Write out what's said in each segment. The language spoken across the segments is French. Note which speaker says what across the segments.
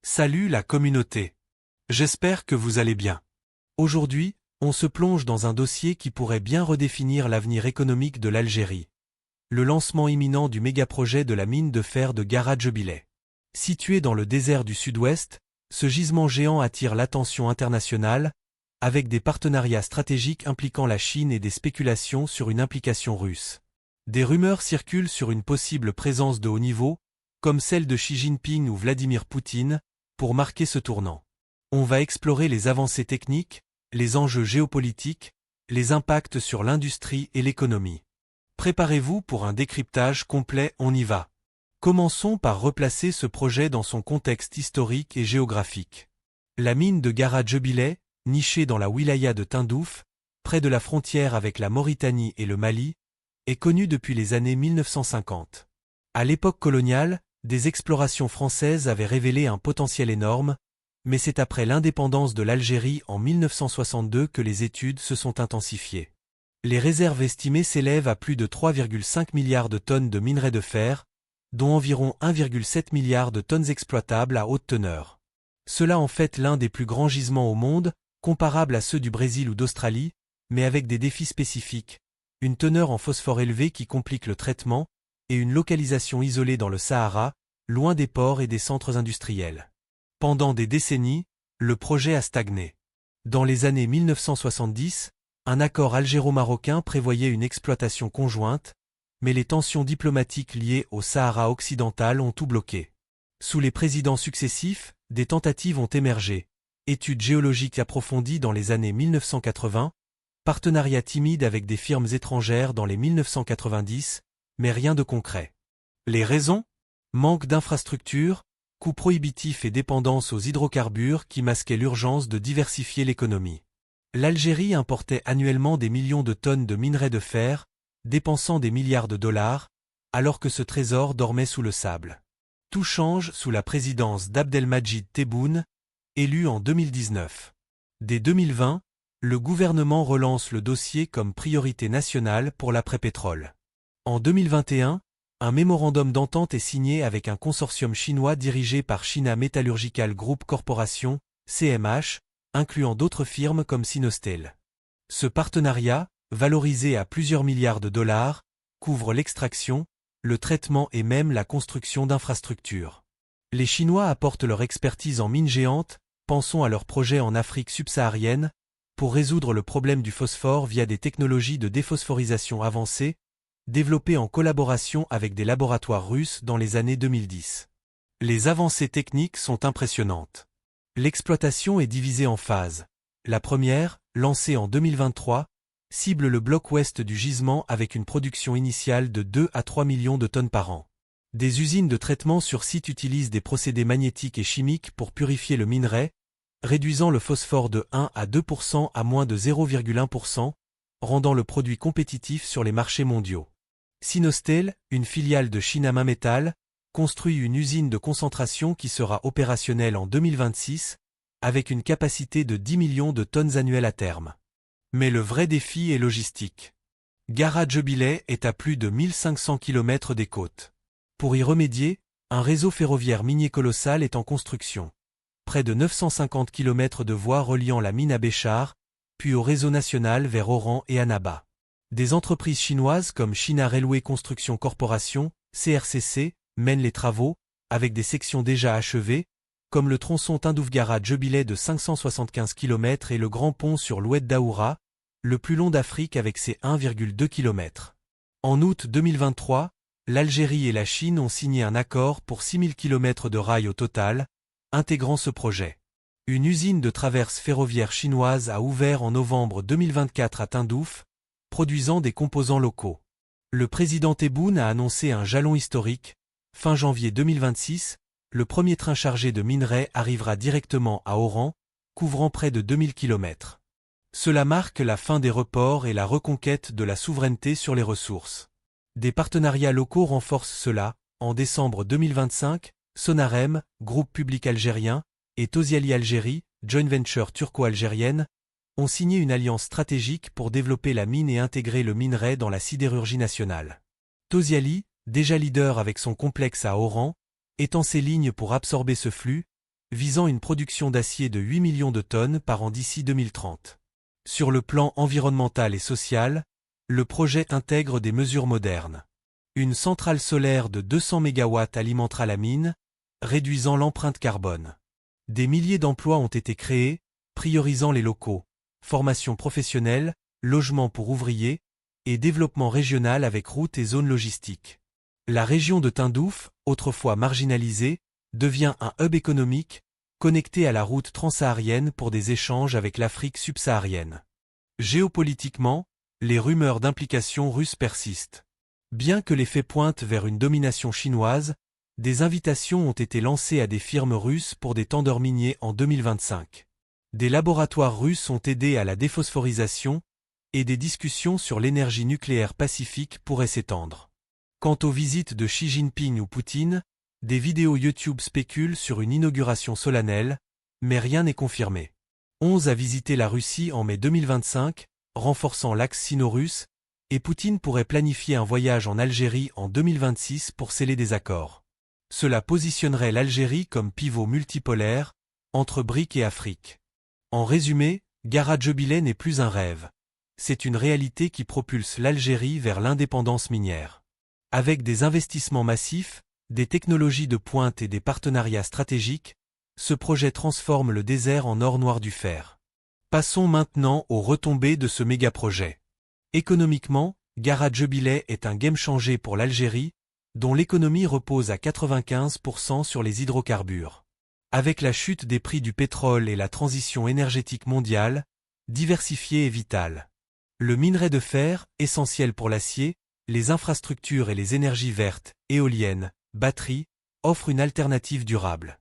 Speaker 1: Salut la communauté. J'espère que vous allez bien. Aujourd'hui, on se plonge dans un dossier qui pourrait bien redéfinir l'avenir économique de l'Algérie. Le lancement imminent du mégaprojet de la mine de fer de Garadjebile. Situé dans le désert du sud-ouest, ce gisement géant attire l'attention internationale, avec des partenariats stratégiques impliquant la Chine et des spéculations sur une implication russe. Des rumeurs circulent sur une possible présence de haut niveau, comme celle de Xi Jinping ou Vladimir Poutine, pour marquer ce tournant. On va explorer les avancées techniques, les enjeux géopolitiques, les impacts sur l'industrie et l'économie. Préparez-vous pour un décryptage complet, on y va. Commençons par replacer ce projet dans son contexte historique et géographique. La mine de Garadjebile, nichée dans la wilaya de Tindouf, près de la frontière avec la Mauritanie et le Mali, est connue depuis les années 1950. À l'époque coloniale, des explorations françaises avaient révélé un potentiel énorme, mais c'est après l'indépendance de l'Algérie en 1962 que les études se sont intensifiées. Les réserves estimées s'élèvent à plus de 3,5 milliards de tonnes de minerai de fer, dont environ 1,7 milliard de tonnes exploitables à haute teneur. Cela en fait l'un des plus grands gisements au monde, comparable à ceux du Brésil ou d'Australie, mais avec des défis spécifiques, une teneur en phosphore élevée qui complique le traitement, et une localisation isolée dans le Sahara, loin des ports et des centres industriels. Pendant des décennies, le projet a stagné. Dans les années 1970, un accord algéro-marocain prévoyait une exploitation conjointe, mais les tensions diplomatiques liées au Sahara occidental ont tout bloqué. Sous les présidents successifs, des tentatives ont émergé. Études géologiques approfondies dans les années 1980, partenariats timides avec des firmes étrangères dans les 1990, mais rien de concret. Les raisons ? Manque d'infrastructures, coûts prohibitifs et dépendance aux hydrocarbures qui masquaient l'urgence de diversifier l'économie. L'Algérie importait annuellement des millions de tonnes de minerai de fer, dépensant des milliards de dollars, alors que ce trésor dormait sous le sable. Tout change sous la présidence d'Abdelmadjid Tebboune, élu en 2019. Dès 2020, le gouvernement relance le dossier comme priorité nationale pour l'après-pétrole. En 2021, un mémorandum d'entente est signé avec un consortium chinois dirigé par China Metallurgical Group Corporation, CMH, incluant d'autres firmes comme Sinostel. Ce partenariat, valorisé à plusieurs milliards de dollars, couvre l'extraction, le traitement et même la construction d'infrastructures. Les Chinois apportent leur expertise en mines géantes, pensons à leurs projets en Afrique subsaharienne, pour résoudre le problème du phosphore via des technologies de déphosphorisation avancées, développées en collaboration avec des laboratoires russes dans les années 2010. Les avancées techniques sont impressionnantes. L'exploitation est divisée en phases. La première, lancée en 2023, cible le bloc ouest du gisement avec une production initiale de 2 à 3 millions de tonnes par an. Des usines de traitement sur site utilisent des procédés magnétiques et chimiques pour purifier le minerai, réduisant le phosphore de 1 à 2% à moins de 0,1%, rendant le produit compétitif sur les marchés mondiaux. Sinostel, une filiale de Shinama Metal, construit une usine de concentration qui sera opérationnelle en 2026, avec une capacité de 10 millions de tonnes annuelles à terme. Mais le vrai défi est logistique. Garadjebile est à plus de 1500 km des côtes. Pour y remédier, un réseau ferroviaire minier colossal est en construction. Près de 950 km de voies reliant la mine à Béchar, puis au réseau national vers Oran et Annaba. Des entreprises chinoises comme China Railway Construction Corporation, CRCC, mènent les travaux, avec des sections déjà achevées, comme le tronçon Tindouf-Garadjebile de 575 km et le grand pont sur l'Oued Daoura, le plus long d'Afrique avec ses 1,2 km. En août 2023, l'Algérie et la Chine ont signé un accord pour 6000 km de rails au total, intégrant ce projet. Une usine de traverse ferroviaire chinoise a ouvert en novembre 2024 à Tindouf, produisant des composants locaux. Le président Tebboune a annoncé un jalon historique. Fin janvier 2026, le premier train chargé de minerai arrivera directement à Oran, couvrant près de 2000 km. Cela marque la fin des reports et la reconquête de la souveraineté sur les ressources. Des partenariats locaux renforcent cela. En décembre 2025, Sonarem, groupe public algérien, et Tosyali Algérie, joint venture turco-algérienne, ont signé une alliance stratégique pour développer la mine et intégrer le minerai dans la sidérurgie nationale. Tosyali, déjà leader avec son complexe à Oran, étend ses lignes pour absorber ce flux, visant une production d'acier de 8 millions de tonnes par an d'ici 2030. Sur le plan environnemental et social, le projet intègre des mesures modernes. Une centrale solaire de 200 MW alimentera la mine, réduisant l'empreinte carbone. Des milliers d'emplois ont été créés, priorisant les locaux, formation professionnelle, logement pour ouvriers, et développement régional avec routes et zones logistiques. La région de Tindouf, autrefois marginalisée, devient un hub économique, connecté à la route transsaharienne pour des échanges avec l'Afrique subsaharienne. Géopolitiquement, les rumeurs d'implication russe persistent. Bien que les faits pointent vers une domination chinoise, des invitations ont été lancées à des firmes russes pour des tendeurs miniers en 2025. Des laboratoires russes ont aidé à la déphosphorisation, et des discussions sur l'énergie nucléaire pacifique pourraient s'étendre. Quant aux visites de Xi Jinping ou Poutine, des vidéos YouTube spéculent sur une inauguration solennelle, mais rien n'est confirmé. 11 a visité la Russie en mai 2025, renforçant l'axe sino-russe, et Poutine pourrait planifier un voyage en Algérie en 2026 pour sceller des accords. Cela positionnerait l'Algérie comme pivot multipolaire, entre BRIC et Afrique. En résumé, Gara Jubilé n'est plus un rêve. C'est une réalité qui propulse l'Algérie vers l'indépendance minière. Avec des investissements massifs, des technologies de pointe et des partenariats stratégiques, ce projet transforme le désert en or noir du fer. Passons maintenant aux retombées de ce méga-projet. Économiquement, Gara Jubilé est un game changer pour l'Algérie, dont l'économie repose à 95% sur les hydrocarbures. Avec la chute des prix du pétrole et la transition énergétique mondiale, diversifier est vital. Le minerai de fer, essentiel pour l'acier, les infrastructures et les énergies vertes, éoliennes, batteries, offrent une alternative durable.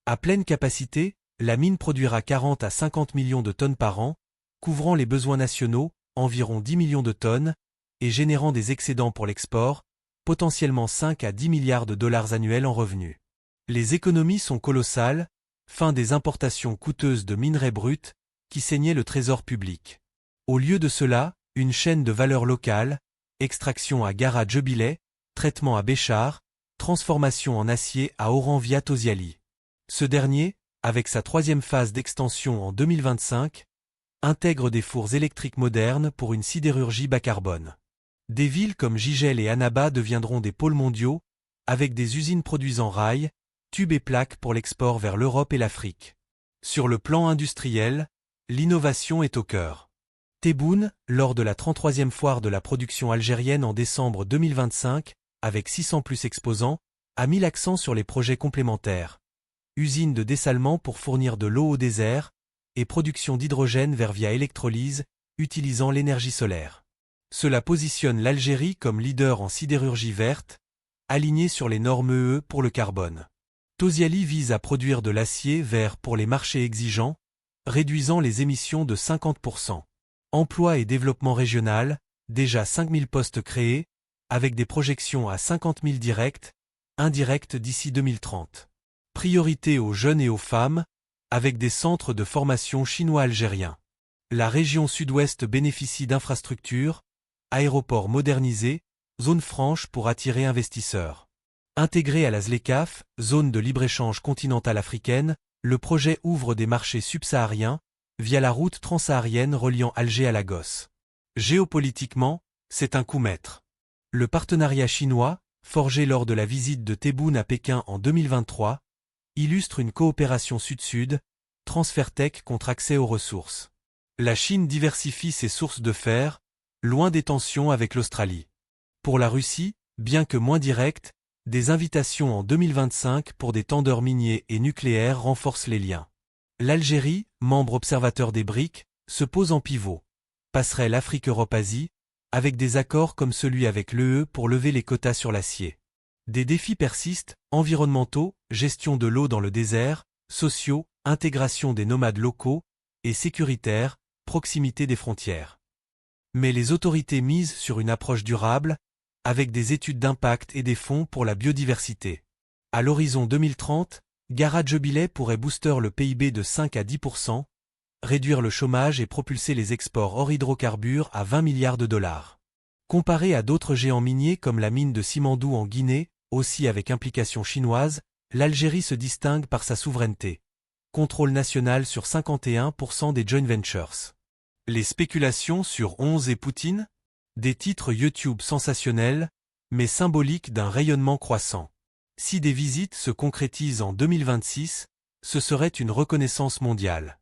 Speaker 1: À pleine capacité, la mine produira 40 à 50 millions de tonnes par an, couvrant les besoins nationaux, environ 10 millions de tonnes, et générant des excédents pour l'export, potentiellement 5 à 10 milliards de dollars annuels en revenus. Les économies sont colossales, fin des importations coûteuses de minerais bruts, qui saignaient le trésor public. Au lieu de cela, une chaîne de valeur locale, extraction à Gara Jubilé, traitement à Béchar, transformation en acier à Oran via Tosiali. Ce dernier, avec sa troisième phase d'extension en 2025, intègre des fours électriques modernes pour une sidérurgie bas carbone. Des villes comme Jijel et Annaba deviendront des pôles mondiaux, avec des usines produisant rails, tubes et plaques pour l'export vers l'Europe et l'Afrique. Sur le plan industriel, l'innovation est au cœur. Tebboune, lors de la 33e foire de la production algérienne en décembre 2025, avec 600 plus exposants, a mis l'accent sur les projets complémentaires. Usine de dessalement pour fournir de l'eau au désert, et production d'hydrogène via électrolyse, utilisant l'énergie solaire. Cela positionne l'Algérie comme leader en sidérurgie verte, alignée sur les normes EE pour le carbone. Tosiali vise à produire de l'acier vert pour les marchés exigeants, réduisant les émissions de 50%. Emploi et développement régional, déjà 5000 postes créés, avec des projections à 50 000 directs, indirects d'ici 2030. Priorité aux jeunes et aux femmes, avec des centres de formation chinois-algériens. La région sud-ouest bénéficie d'infrastructures, aéroports modernisés, zones franches pour attirer investisseurs. Intégré à la ZLECAf, zone de libre-échange continentale africaine, le projet ouvre des marchés subsahariens, via la route transsaharienne reliant Alger à Lagos. Géopolitiquement, c'est un coup maître. Le partenariat chinois, forgé lors de la visite de Tebboune à Pékin en 2023, illustre une coopération sud-sud, transfert tech contre accès aux ressources. La Chine diversifie ses sources de fer, loin des tensions avec l'Australie. Pour la Russie, bien que moins directe, des invitations en 2025 pour des tendeurs miniers et nucléaires renforcent les liens. L'Algérie, membre observateur des BRIC, se pose en pivot. Passerelle Afrique-Europe-Asie, avec des accords comme celui avec l'UE pour lever les quotas sur l'acier. Des défis persistent, environnementaux, gestion de l'eau dans le désert, sociaux, intégration des nomades locaux, et sécuritaires, proximité des frontières. Mais les autorités misent sur une approche durable, avec des études d'impact et des fonds pour la biodiversité. À l'horizon 2030, Gara Jubilé pourrait booster le PIB de 5 à 10%, réduire le chômage et propulser les exports hors hydrocarbures à 20 milliards de dollars. Comparé à d'autres géants miniers comme la mine de Simandou en Guinée, aussi avec implication chinoise, l'Algérie se distingue par sa souveraineté. contrôle national sur 51% des joint ventures. Les spéculations sur 11 et Poutine? Des titres YouTube sensationnels, mais symboliques d'un rayonnement croissant. Si des visites se concrétisent en 2026, ce serait une reconnaissance mondiale.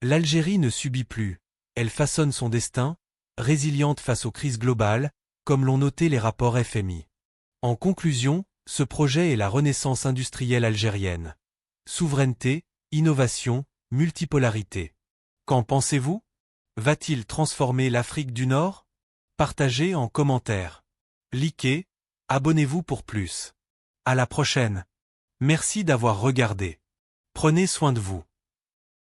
Speaker 1: L'Algérie ne subit plus, elle façonne son destin, résiliente face aux crises globales, comme l'ont noté les rapports FMI. En conclusion, ce projet est la renaissance industrielle algérienne. Souveraineté, innovation, multipolarité. Qu'en pensez-vous? Va-t-il transformer l'Afrique du Nord? Partagez en commentaire. Likez, abonnez-vous pour plus. À la prochaine. Merci d'avoir regardé. Prenez soin de vous.